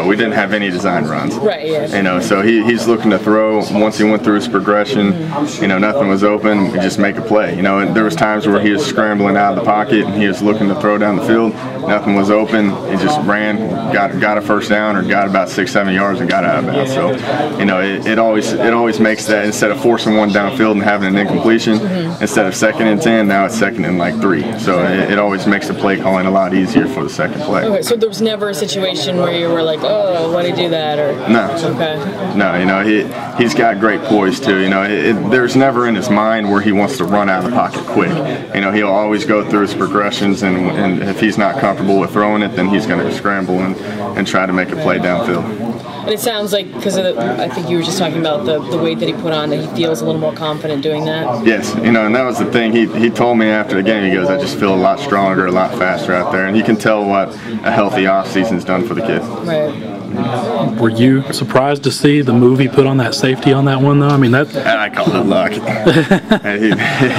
throw. We didn't have any design runs. Right, yeah. You know, so he's looking to throw. Once he went through his progression, you know, nothing was open. We just make a play. You know, and there was times where he was scrambling out of the pocket and he was looking to throw down the field. Nothing was open. He just ran, got a first down or got about 6-7 yards and got out of bounds. So, you know, it always makes that, instead of forcing one downfield and having an incompletion, instead of 2nd and 10, now it's 2nd and like 3. So it always makes the play calling a lot easier for the second play. Okay, so there was never a situation where you were like, oh, why did he do that? Or no. Okay. No, you know, he's got great poise too. You know, there's never in his mind where he wants to run out of the pocket quick. You know, he'll always go through his progressions, and if he's not comfortable with throwing it, then he's going to scramble and try to make a play downfield. And it sounds like, because I think you were just talking about the weight that he put on, that he feels a little more confident doing that. Yes, you know, and that was the thing. He told me after the game, he goes, I just feel a lot stronger, a lot faster out there. And you can tell what a healthy offseason's done for the kid. Right. Were you surprised to see the move he put on that safety on that one, though? I mean, that. I call it luck.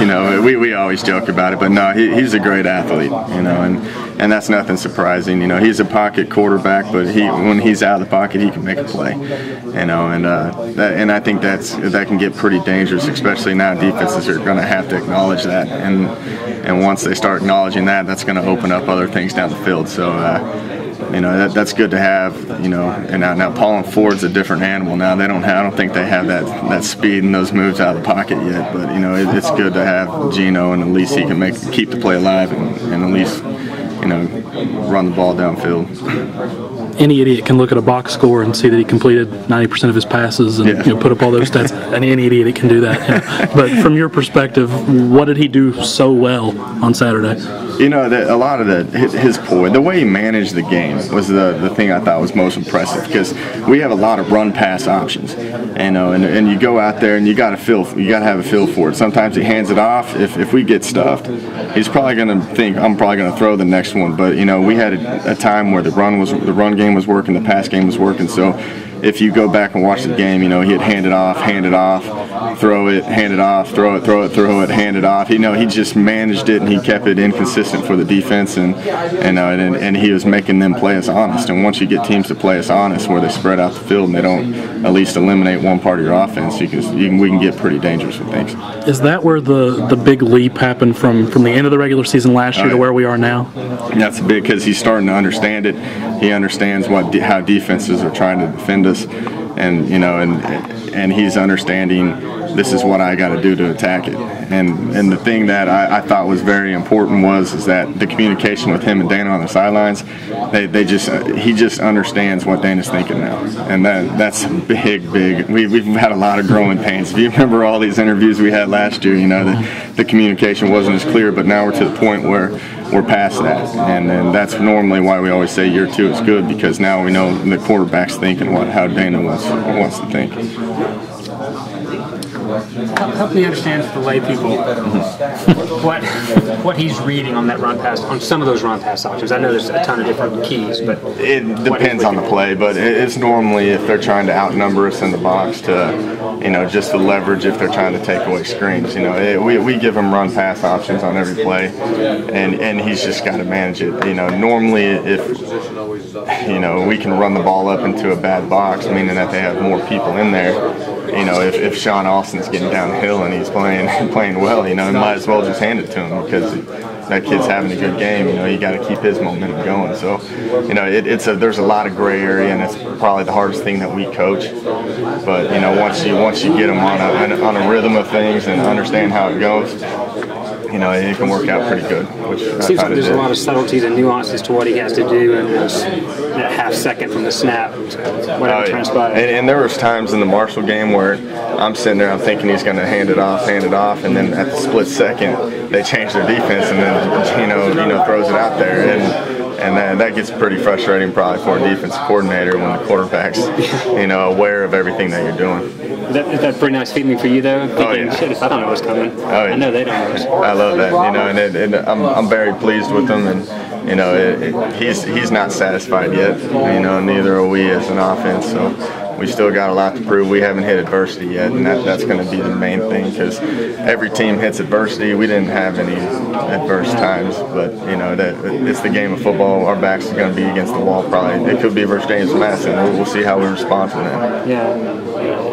You know, we always joke about it, but no, he's a great athlete. You know, and that's nothing surprising. You know, he's a pocket quarterback, but when he's out of the pocket, he can make a play. You know, and I think that can get pretty dangerous, especially now. Defenses are going to have to acknowledge that, and once they start acknowledging that, that's going to open up other things down the field. So. You know, that's good to have. You know, and now Paul and Ford's a different animal. Now I don't think they have that speed and those moves out of the pocket yet. But you know, it's good to have Gino, and at least he can keep the play alive and at least, you know, run the ball downfield. Any idiot can look at a box score and see that he completed 90% of his passes and you know, put up all those stats. Any idiot can do that. Yeah. But from your perspective, what did he do so well on Saturday? You know, a lot of his poise, the way he managed the game was the thing I thought was most impressive, because we have a lot of run-pass options, you know, and you go out there and you got to have a feel for it. Sometimes he hands it off. If we get stuffed, he's probably going to think I'm probably going to throw the next one. But you know, we had a time where the run game was working, the pass game was working. So if you go back and watch the game, you know, he'd hand it off, throw it, hand it off, throw it, hand it off. You know, he just managed it, and he kept it inconsistent for the defense, and he was making them play us honest. And once you get teams to play us honest, where they spread out the field and they don't at least eliminate one part of your offense, we can get pretty dangerous with things. Is that where the big leap happened from the end of the regular season last year to where we are now? That's big, because he's starting to understand it. He understands how defenses are trying to defend us, and you know, and he's understanding this is what I got to do to attack it. And the thing that I thought was very important is that the communication with him and Dana on the sidelines, he just understands what Dana's thinking now, and that's big. We've had a lot of growing pains. If you remember all these interviews we had last year, you know, the communication wasn't as clear, but now we're to the point where we're past that, and that's normally why we always say year 2 is good, because now we know the quarterback's thinking how Dana wants to think. Help me understand for the lay people what he's reading on that run pass, on some of those run pass options. I know there's a ton of different keys, but it depends on the play. But it's normally if they're trying to outnumber us in the box to, you know, just to leverage if they're trying to take away screens. You know, we give him run pass options on every play, and he's just got to manage it. You know, normally if, you know, we can run the ball up into a bad box, meaning that they have more people in there. You know, if Sean Austin's getting downhill and he's playing well, you know, you might as well just hand it to him, because that kid's having a good game. You know, you got to keep his momentum going. So, you know, there's a lot of gray area, and it's probably the hardest thing that we coach. But you know, once you get them on a rhythm of things and understand how it goes, you know, it can work out pretty good. Which it seems like there's a lot of subtleties and nuances to what he has to do, and that half second from the snap, whatever transpires. And there was times in the Marshall game where I'm sitting there, I'm thinking he's going to hand it off, and then at the split second they change their defense, and then Gino throws it out there, and that gets pretty frustrating probably for a defensive coordinator when the quarterback's, you know, aware of everything that you're doing. Is that a pretty nice feeling for you, though? Thinking, shit, if I don't know what's coming. Oh, yeah. I know they don't know. I love that, you know, and I'm very pleased with him, and you know, he's not satisfied yet. You know, neither are we as an offense. So, we still got a lot to prove. We haven't hit adversity yet, and that's going to be the main thing, because every team hits adversity. We didn't have any adverse times, but you know that it's the game of football. Our backs are going to be against the wall. Probably it could be versus James Madison. We'll see how we respond to that. Yeah.